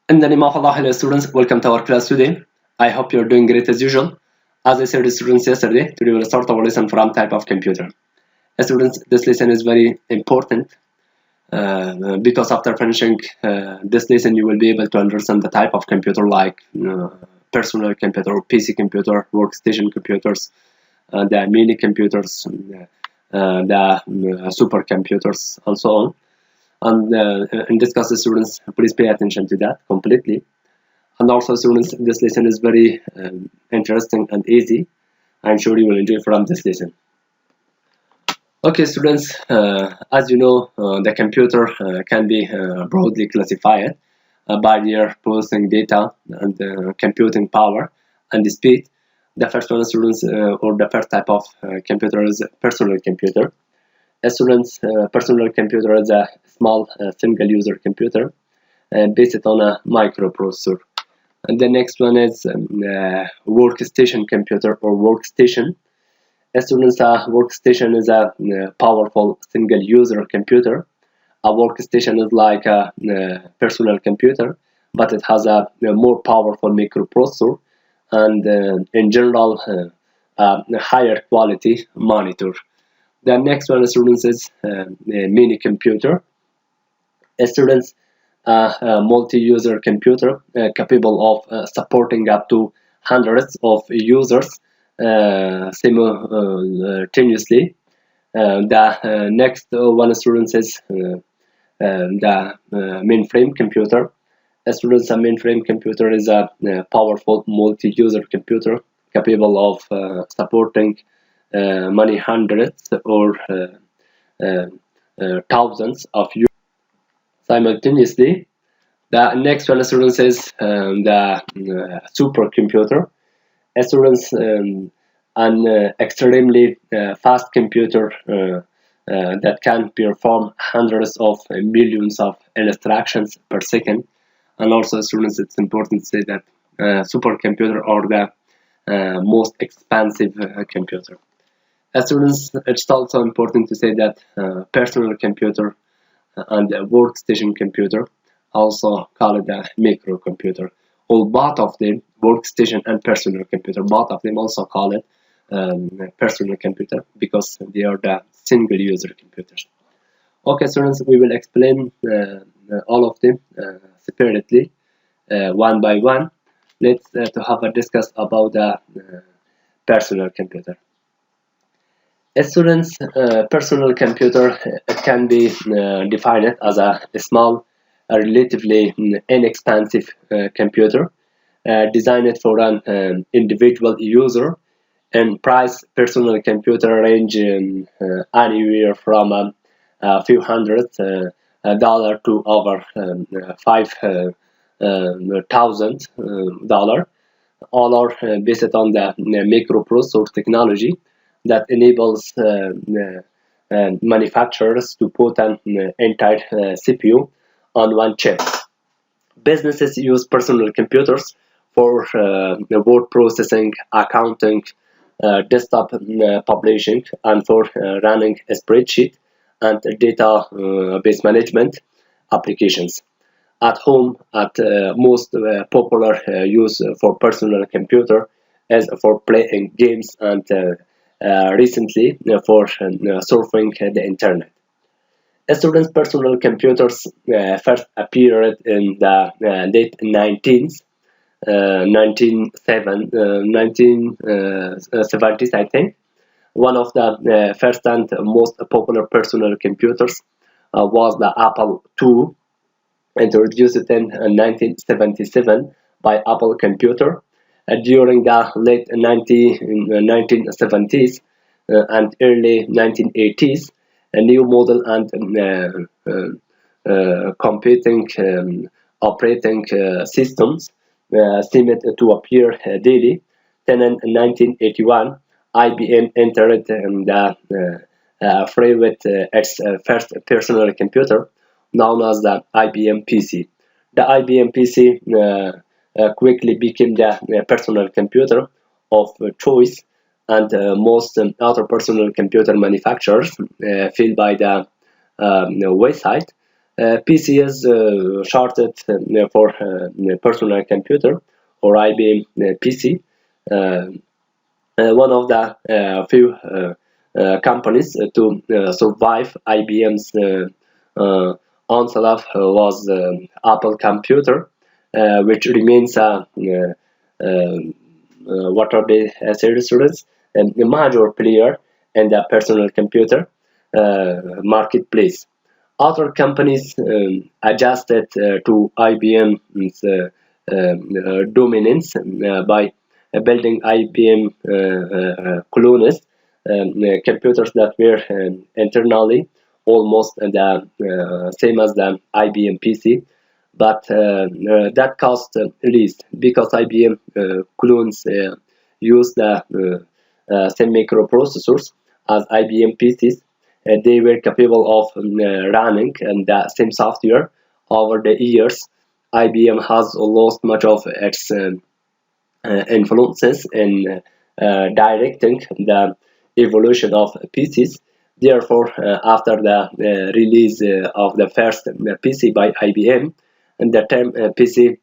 In the name of Allah, hello students, welcome to our class today. I hope you're doing great as usual. As I said to students yesterday, today we'll start our lesson from type of computer. Students, this lesson is very important because after finishing this lesson, you will be able to understand the type of computer like personal computer, PC computer, workstation computers, the mini computers, the supercomputers, and so on. And in this class, students, please pay attention to that completely. And also, students, this lesson is very interesting and easy. I'm sure you will enjoy from this lesson. Okay, students, as you know, the computer can be broadly classified by their processing data and computing power and the speed. The first one, students, or the first type of computer is personal computer. A student's personal computer is a small single-user computer based on a microprocessor. And the next one is workstation computer or workstation. A student's workstation is a powerful single-user computer. A workstation is like a personal computer, but it has a more powerful microprocessor and in general a higher quality monitor. The next one, students, is mini computer. Students, a multi-user computer capable of supporting up to hundreds of users simultaneously. The next one, students, is the mainframe computer. Students, a mainframe computer is a powerful multi-user computer capable of supporting many hundreds or thousands of users simultaneously. The next one, students, is the supercomputer. Students, an extremely fast computer that can perform hundreds of millions of instructions per second. And also, students, it's important to say that supercomputer are the most expensive computer. As students, it's also important to say that personal computer and workstation computer, also called a microcomputer, or both of them, workstation and personal computer, both of them also call it personal computer because they are the single user computers. Okay, students, we will explain all of them separately, one by one. Let's to have a discuss about the personal computer. A student's personal computer can be defined as a small, relatively inexpensive computer designed for an individual user, and price personal computer range anywhere from a few hundred dollar to over $5,000. All are based on the microprocessor technology that enables manufacturers to put an entire CPU on one chip. Businesses use personal computers for word processing, accounting, desktop publishing, and for running a spreadsheet and database management applications. At home, at most popular use for personal computer is for playing games and recently for surfing the internet. Students' personal computers first appeared in the late 1970s, I think. One of the first and most popular personal computers was the Apple II, introduced in 1977 by Apple Computer. During the late 1970s and early 1980s, a new model and competing operating systems seemed to appear daily. Then in 1981, IBM entered the fray with its first personal computer, known as the IBM PC. The IBM PC quickly became the personal computer of choice, and most other personal computer manufacturers fell by the wayside. PC is shorted for personal computer, or IBM PC. One of the few companies to survive IBM's onslaught was Apple Computer, which remains what are the students, a major player in the personal computer marketplace. Other companies adjusted to IBM's dominance by building IBM clones, computers that were internally almost the same as the IBM PC, but that cost least because IBM clones use the same microprocessors as IBM PCs. They were capable of running and the same software. Over the years, IBM has lost much of its influences in directing the evolution of PCs. Therefore, after the release of the first PC by IBM, and the term PC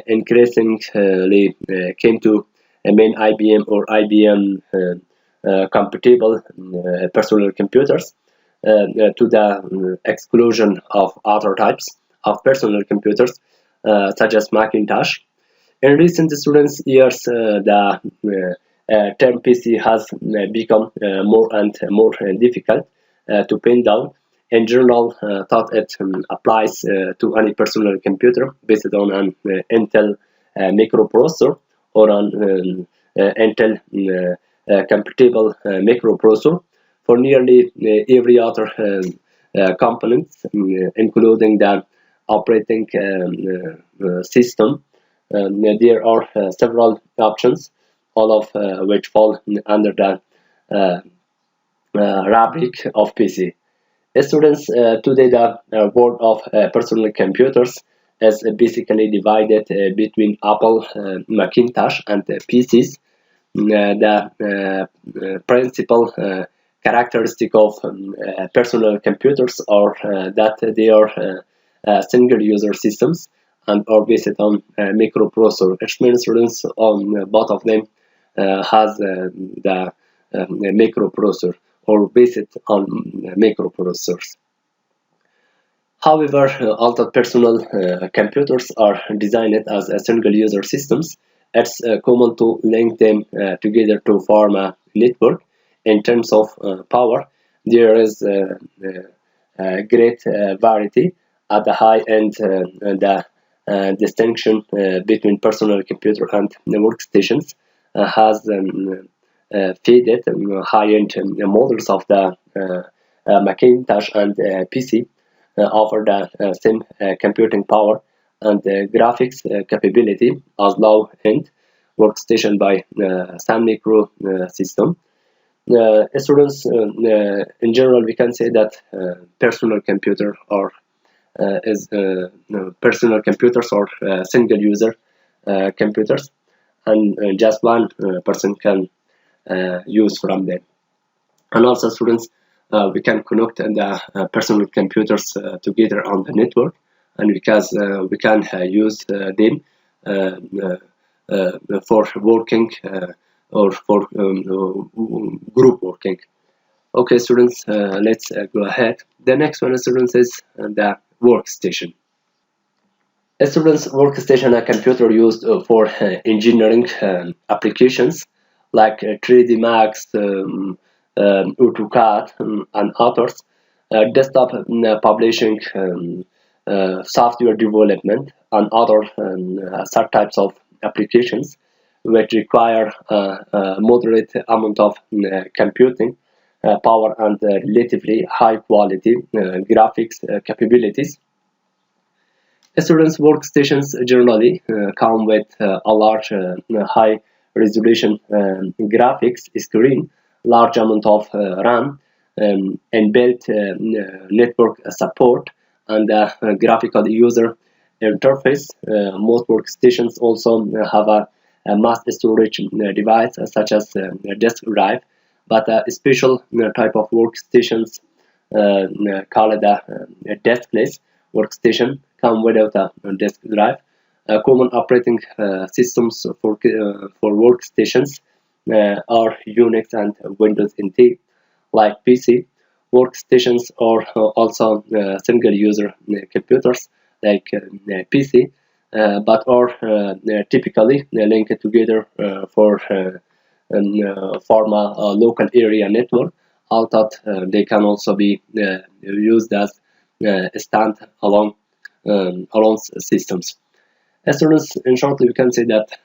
increasingly came to mean IBM or IBM compatible personal computers to the exclusion of other types of personal computers such as Macintosh. In recent students' years, the term PC has become more and more difficult to pin down. In general, thought it applies to any personal computer based on an Intel microprocessor or an Intel compatible microprocessor for nearly every other component, including the operating system. There are several options, all of which fall under the rubric of PC. Students, today the world of personal computers is basically divided between Apple, Macintosh, and PCs. The principal characteristic of personal computers are that they are single-user systems and are based on microprocessor. It means students on both of them has the microprocessor or based on microprocessors. However, although personal computers are designed as single-user systems, it's common to link them together to form a network. In terms of power, there is great variety at the high end. The distinction between personal computer and workstations has faded. High-end models of the Macintosh and PC offer the same computing power and graphics capability as low-end workstation by Sun Micro system. Students, in general, we can say that personal computer or personal computers or single-user computers, and just one person can use from them. And also, students, we can connect the personal computers together on the network, and because we can use them for working or for group working. Okay, students, let's go ahead. The next one, students, is the workstation. A student's workstation, a computer used for engineering applications like 3D Max, AutoCAD, and others, desktop publishing, software development, and other subtypes of applications which require a moderate amount of computing power and relatively high quality graphics capabilities. Students' workstations generally come with a large, high resolution graphics screen, large amount of RAM, inbuilt network support, and graphical user interface. Most workstations also have a mass storage device such as a disk drive, but a special type of workstations called a diskless workstation come without a disk drive. Common operating systems for workstations are Unix and Windows NT, like PC. Workstations are also single-user computers like PC, but are typically linked together form a local area network. Although they can also be used as stand-alone alone systems. As soon as, in short, we can say that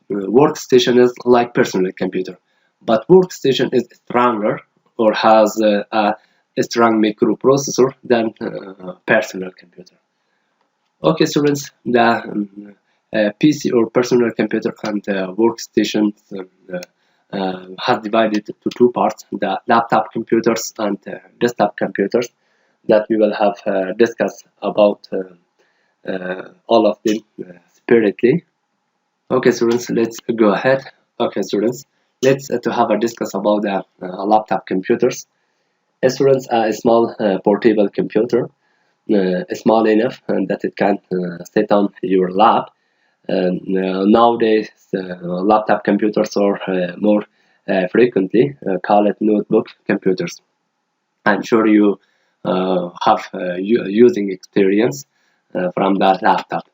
workstation is like personal computer, but workstation is stronger or has a strong microprocessor than personal computer. Okay, students, the PC or personal computer and workstations have divided to two parts: the laptop computers and desktop computers that we will have discussed about all of them separately. Okay, students, let's go ahead. Okay, students, let's to have a discuss about the laptop computers. Students, a small portable computer, small enough that it can sit on your lap. Nowadays, laptop computers are more frequently called notebook computers. I'm sure you have using experience from that laptop.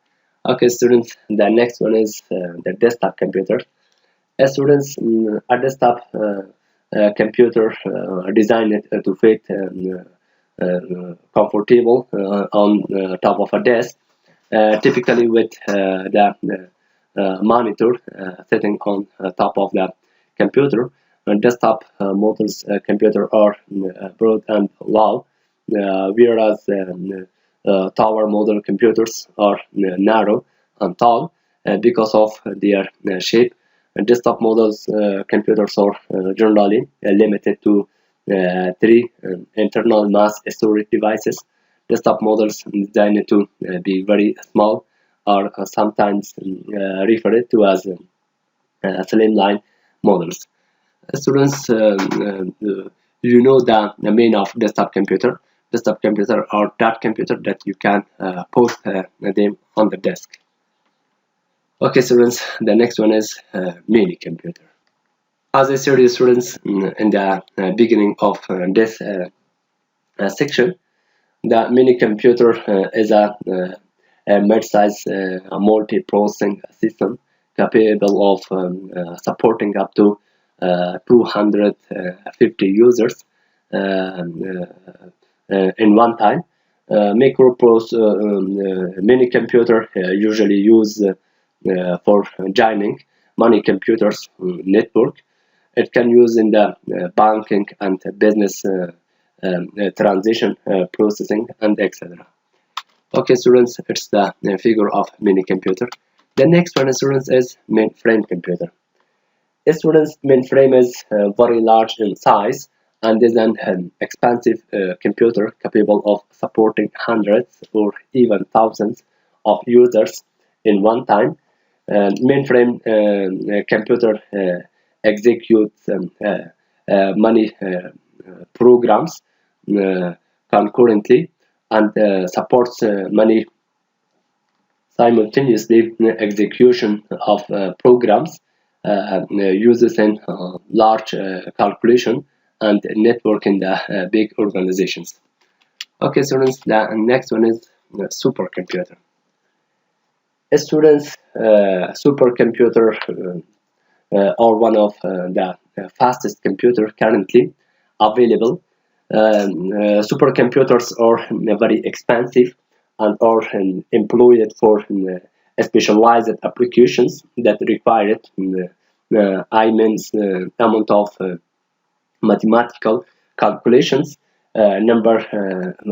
Okay, students, the next one is the desktop computer. Students, a desktop computer designed to fit comfortable on top of a desk, typically with the monitor sitting on top of the computer. Desktop models computer are broad and low, whereas tower model computers are narrow and tall because of their shape. Desktop models computers are generally limited to three internal mass storage devices. Desktop models designed to be very small are sometimes referred to as slimline models. Students, you know the main of desktop computer. Desktop computer are that computer that you can post them on the desk. Okay, students, the next one is Minicomputer. As I said, students, in the beginning of this section, the Minicomputer is a mid-size multi-processing system capable of supporting up to 250 users in one time. Minicomputer usually used for joining money computers network. It can use in the banking and business transition processing and etc. Okay, students, it's the figure of Minicomputer. The next one, students, is mainframe computer. Students, mainframe is very large in size and is an expensive computer capable of supporting hundreds or even thousands of users in one time. Mainframe computer executes many programs concurrently and supports many simultaneously execution of programs uses in large calculation and network in the big organizations. Okay, students, the next one is supercomputer. Students, supercomputer are one of the fastest computer currently available. Supercomputers are very expensive and are employed for specialized applications that require immense amount of mathematical calculations, number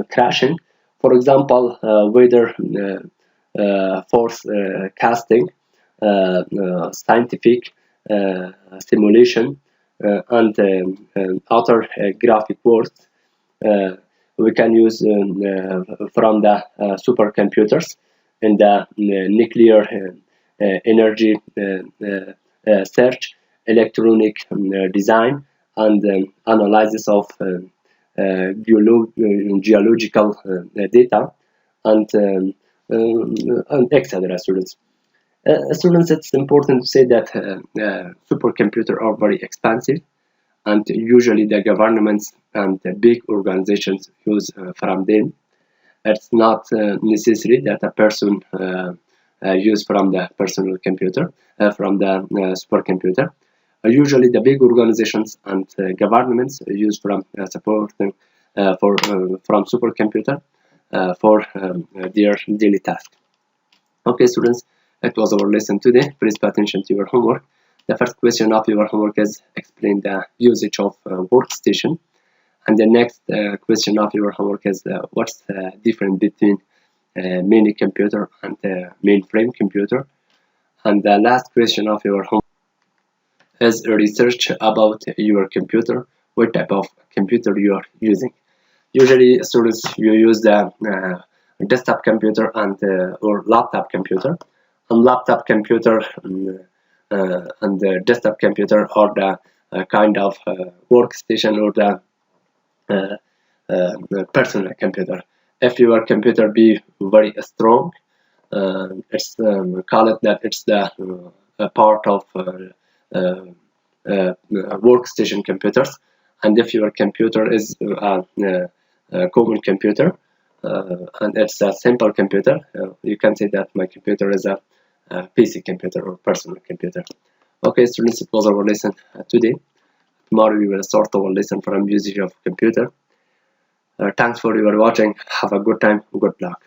crashing. For example, weather forecasting, scientific simulation, and other graphic works we can use from the supercomputers in the nuclear energy search, electronic design, and analysis of geological data, and etc. Students. Students, it's important to say that supercomputers are very expensive, and usually the governments and the big organizations use from them. It's not necessary that a person use from the personal computer, from the supercomputer. Usually the big organizations and governments use from supporting from supercomputer for their daily task. Okay, students, it was our lesson today. Please pay attention to your homework. The first question of your homework is explain the usage of workstation. And the next question of your homework is what's the difference between Minicomputer and mainframe computer. And the last question of your homework is research about your computer, what type of computer you are using. Usually, students, you use the desktop computer and or laptop computer. And laptop computer and the desktop computer are the kind of workstation or the personal computer. If your computer be very strong, it's call it that it's the part of workstation computers. And if your computer is a common computer and it's a simple computer, you can say that my computer is a PC computer or personal computer. Okay, students, it was our lesson today. Tomorrow we will start our lesson from usage of computer. Thanks for your watching. Have a good time. Good luck.